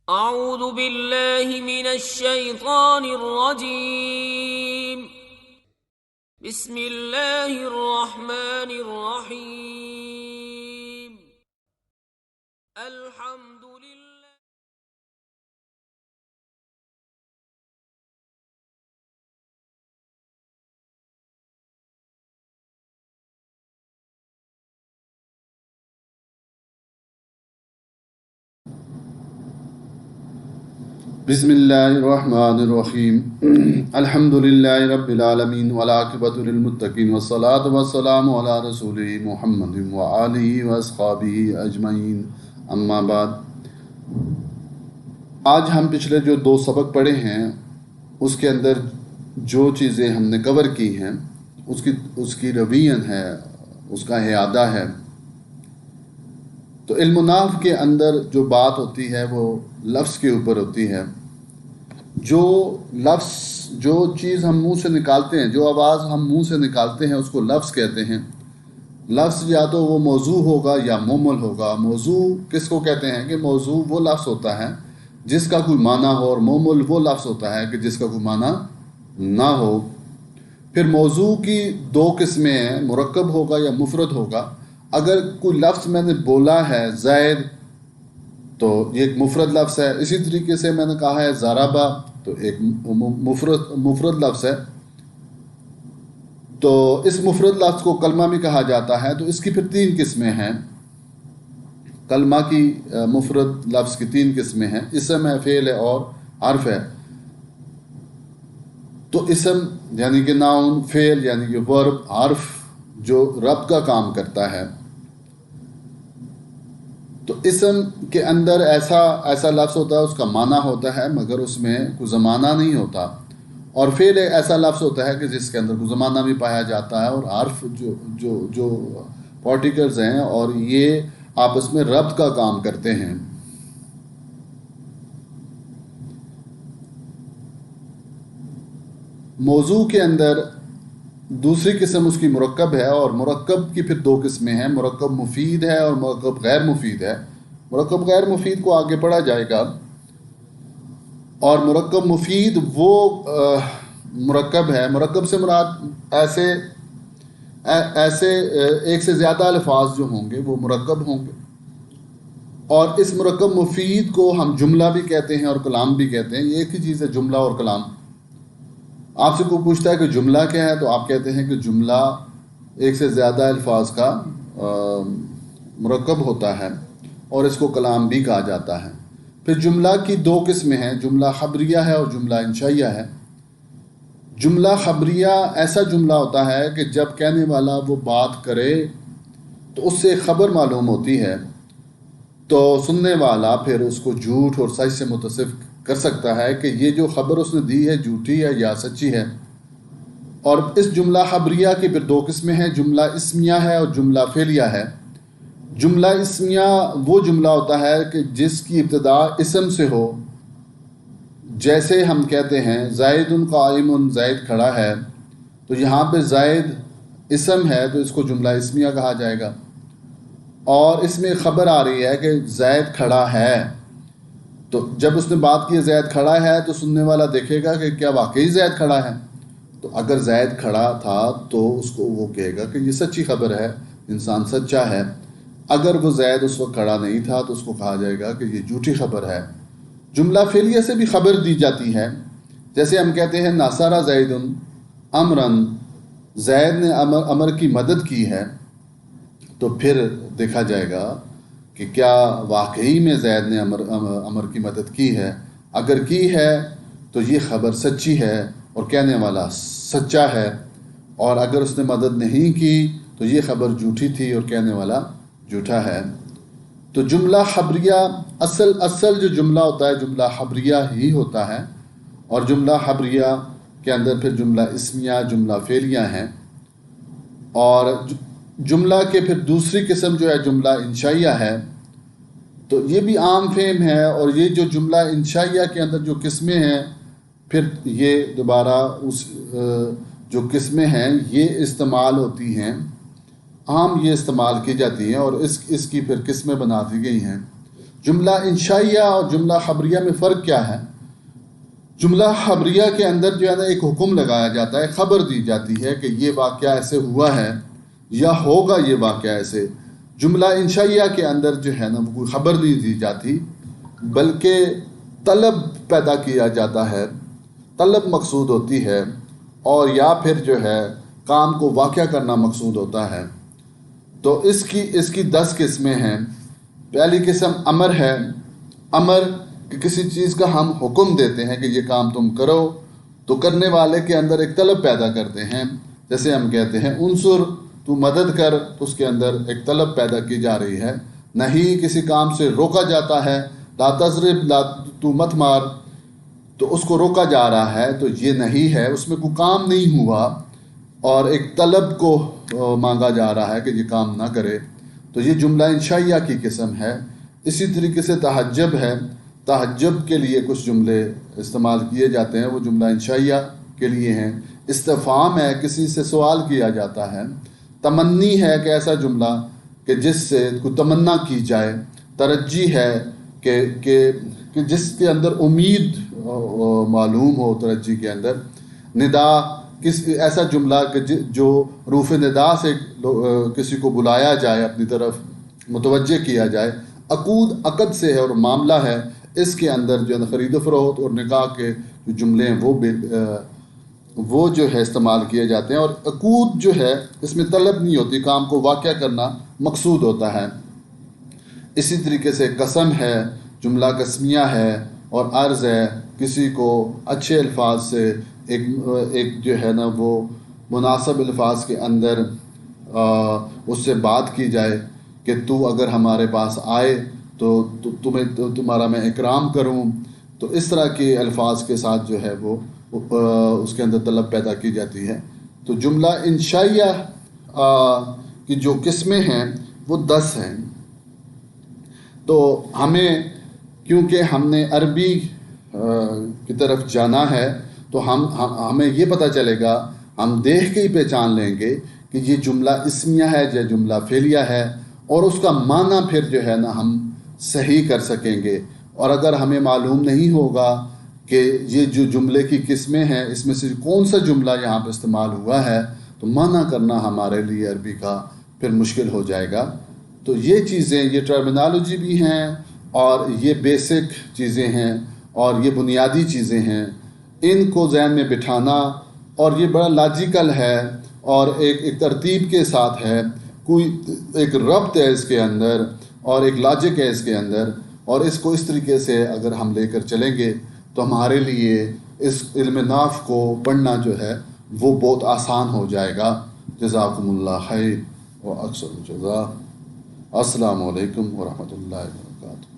اعوذ باللہ من الشیطان الرجیم بسم اللہ الرحمن الرحیم الحمد للہ. بسم اللہ الرحمن الرحیم الحمد للہ رب العالمین والعاقبۃ للمتقین والصلاۃ والسلام علی رسولہ محمد وآلہ واصحابہ اجمعین، اما بعد۔ آج ہم پچھلے جو 2 سبق پڑھے ہیں اس کے اندر جو چیزیں ہم نے کور کی ہیں اس کی روین ہے، اس کا اعادہ ہے۔ تو علم نحو کے اندر جو بات ہوتی ہے وہ لفظ کے اوپر ہوتی ہے۔ جو لفظ، جو چیز ہم منہ سے نکالتے ہیں، جو آواز ہم منہ سے نکالتے ہیں اس کو لفظ کہتے ہیں۔ لفظ یا تو وہ موضوع ہوگا یا مہمل ہوگا۔ موضوع کس کو کہتے ہیں کہ موضوع وہ لفظ ہوتا ہے جس کا کوئی معنی ہو، اور مہمل وہ لفظ ہوتا ہے کہ جس کا کوئی معنی نہ ہو۔ پھر موضوع کی 2 قسمیں ہیں، مرکب ہوگا یا مفرد ہوگا۔ اگر کوئی لفظ میں نے بولا ہے زید تو یہ ایک مفرد لفظ ہے۔ اسی طریقے سے میں نے کہا ہے ضربہ تو ایک مفرد لفظ ہے۔ تو اس مفرد لفظ کو کلمہ بھی کہا جاتا ہے۔ تو اس کی پھر 3 قسمیں ہیں۔ کلمہ کی مفرد لفظ کی 3 قسمیں ہیں، اسم ہے، فعل ہے اور حرف ہے۔ تو اسم یعنی کہ ناؤن، فعل یعنی کہ ورب، حرف جو رب کا کام کرتا ہے۔ تو اسم کے اندر ایسا لفظ ہوتا ہے، اس کا معنی ہوتا ہے مگر اس میں کوئی زمانہ نہیں ہوتا۔ اور فعل ایسا لفظ ہوتا ہے کہ جس کے اندر کوئی زمانہ بھی پایا جاتا ہے، اور حرف جو پارٹیکلز ہیں اور یہ آپس میں ربط کا کام کرتے ہیں۔ موضوع کے اندر دوسری قسم اس کی مرکب ہے، اور مرکب کی پھر 2 قسمیں ہیں، مرکب مفید ہے اور مرکب غیر مفید ہے۔ مرکب غیر مفید کو آگے پڑھا جائے گا۔ اور مرکب مفید وہ مرکب ہے، مرکب سے مراد ایسے ایک سے زیادہ الفاظ جو ہوں گے وہ مرکب ہوں گے۔ اور اس مرکب مفید کو ہم جملہ بھی کہتے ہیں اور کلام بھی کہتے ہیں۔ یہ ایک ہی چیز ہے، جملہ اور کلام۔ آپ سے کوئی پوچھتا ہے کہ جملہ کیا ہے تو آپ کہتے ہیں کہ جملہ ایک سے زیادہ الفاظ کا مرکب ہوتا ہے، اور اس کو کلام بھی کہا جاتا ہے۔ پھر جملہ کی 2 قسمیں ہیں، جملہ خبریہ ہے اور جملہ انشائیہ ہے۔ جملہ خبریہ ایسا جملہ ہوتا ہے کہ جب کہنے والا وہ بات کرے تو اس سے خبر معلوم ہوتی ہے، تو سننے والا پھر اس کو جھوٹ اور سچ سے متصف کر سکتا ہے کہ یہ جو خبر اس نے دی ہے جھوٹی ہے یا سچی ہے۔ اور اس جملہ خبریہ کی پھر 2 قسمیں ہیں، جملہ اسمیہ ہے اور جملہ فعلیہ ہے۔ جملہ اسمیہ وہ جملہ ہوتا ہے کہ جس کی ابتدا اسم سے ہو، جیسے ہم کہتے ہیں زید قائم، زید کھڑا ہے، تو یہاں پہ زید اسم ہے تو اس کو جملہ اسمیہ کہا جائے گا۔ اور اس میں خبر آ رہی ہے کہ زید کھڑا ہے، تو جب اس نے بات کی زید کھڑا ہے تو سننے والا دیکھے گا کہ کیا واقعی زید کھڑا ہے۔ تو اگر زید کھڑا تھا تو اس کو وہ کہے گا کہ یہ سچی خبر ہے، انسان سچا ہے۔ اگر وہ زید اس وقت کھڑا نہیں تھا تو اس کو کہا جائے گا کہ یہ جھوٹی خبر ہے۔ جملہ فعلیہ سے بھی خبر دی جاتی ہے، جیسے ہم کہتے ہیں ناصر زید امرن، زید نے امر کی مدد کی ہے، تو پھر دیکھا جائے گا کہ کیا واقعی میں زید نے امر کی مدد کی ہے۔ اگر کی ہے تو یہ خبر سچی ہے اور کہنے والا سچا ہے، اور اگر اس نے مدد نہیں کی تو یہ خبر جھوٹی تھی اور کہنے والا جھوٹا ہے۔ تو جملہ خبریہ اصل جو جملہ ہوتا ہے جملہ خبریہ ہی ہوتا ہے، اور جملہ خبریہ کے اندر پھر جملہ اسمیہ، جملہ فعلیہ ہیں۔ اور جملہ کے پھر دوسری قسم جو ہے جملہ انشائیہ ہے، تو یہ بھی عام فہم ہے۔ اور یہ جو جملہ انشائیہ کے اندر جو قسمیں ہیں، پھر یہ دوبارہ جو قسمیں ہیں یہ استعمال ہوتی ہیں، عام یہ استعمال کی جاتی ہیں، اور اس کی پھر قسمیں بنا دی گئی ہیں۔ جملہ انشائیہ اور جملہ خبریہ میں فرق کیا ہے؟ جملہ خبریہ کے اندر جو ہے نا ایک حکم لگایا جاتا ہے، خبر دی جاتی ہے کہ یہ واقعہ ایسے ہوا ہے یا ہوگا یہ واقعہ ایسے۔ جملہ انشائیہ کے اندر جو ہے نا وہ کوئی خبر نہیں دی جاتی، بلکہ طلب پیدا کیا جاتا ہے، طلب مقصود ہوتی ہے، اور یا پھر جو ہے کام کو واقع کرنا مقصود ہوتا ہے۔ تو اس کی 10 قسمیں ہیں۔ پہلی قسم امر ہے۔ امر کہ کسی چیز کا ہم حکم دیتے ہیں کہ یہ کام تم کرو، تو کرنے والے کے اندر ایک طلب پیدا کرتے ہیں۔ جیسے ہم کہتے ہیں انصر، تو مدد کر، تو اس کے اندر ایک طلب پیدا کی جا رہی ہے۔ نہیں کسی کام سے روکا جاتا ہے، لا تضرب، تو مت مار، تو اس کو روکا جا رہا ہے، تو یہ نہیں ہے، اس میں کوئی کام نہیں ہوا اور ایک طلب کو مانگا جا رہا ہے کہ یہ کام نہ کرے، تو یہ جملہ انشائیہ کی قسم ہے۔ اسی طریقے سے تحجب ہے۔ تحجب کے لیے کچھ جملے استعمال کیے جاتے ہیں، وہ جملہ انشائیہ کے لیے ہیں۔ استفہام ہے، کسی سے سوال کیا جاتا ہے۔ تمنی ہے کہ ایسا جملہ کہ جس سے کوئی تمنا کی جائے۔ ترجی ہے کہ جس کے اندر امید معلوم ہو، ترجی کے اندر۔ ندا، ایسا جملہ کہ جو حروف ندا سے کسی کو بلایا جائے، اپنی طرف متوجہ کیا جائے۔ عقود عقد سے ہے اور معاملہ ہے، اس کے اندر جو ہے خرید و فروخت اور نکاح کے جو جملے ہیں وہ جو ہے استعمال کیے جاتے ہیں۔ اور عقود جو ہے اس میں طلب نہیں ہوتی، کام کو واقع کرنا مقصود ہوتا ہے۔ اسی طریقے سے قسم ہے، جملہ قسمیہ ہے، اور عرض ہے، کسی کو اچھے الفاظ سے ایک جو ہے نا وہ مناسب الفاظ کے اندر اس سے بات کی جائے کہ تو اگر ہمارے پاس آئے تو تمہارا میں اکرام کروں، تو اس طرح کے الفاظ کے ساتھ جو ہے وہ اس کے اندر طلب پیدا کی جاتی ہے۔ تو جملہ انشائیہ کی جو قسمیں ہیں وہ 10 ہیں۔ تو ہمیں، کیونکہ ہم نے عربی کی طرف جانا ہے، تو ہمیں یہ پتہ چلے گا، ہم دیکھ کے ہی پہچان لیں گے کہ یہ جملہ اسمیہ ہے یا جملہ فعلیہ ہے، اور اس کا معنی پھر جو ہے نا ہم صحیح کر سکیں گے۔ اور اگر ہمیں معلوم نہیں ہوگا کہ یہ جو جملے کی قسمیں ہیں اس میں سے کون سا جملہ یہاں پہ استعمال ہوا ہے، تو معنی کرنا ہمارے لیے عربی کا پھر مشکل ہو جائے گا۔ تو یہ چیزیں، یہ ٹرمینالوجی بھی ہیں، اور یہ بیسک چیزیں ہیں، اور یہ بنیادی چیزیں ہیں۔ ان کو ذہن میں بٹھانا، اور یہ بڑا لاجیکل ہے، اور ایک ترتیب کے ساتھ ہے، کوئی ایک ربط ہے اس کے اندر، اور ایک لاجک ہے اس کے اندر، اور اس کو اس طریقے سے اگر ہم لے کر چلیں گے تو ہمارے لیے اس علم نحو کو پڑھنا جو ہے وہ بہت آسان ہو جائے گا۔ جزاکم اللہ خیر و اکثر الجزا۔ السلام علیکم ورحمۃ اللہ وبرکاتہ۔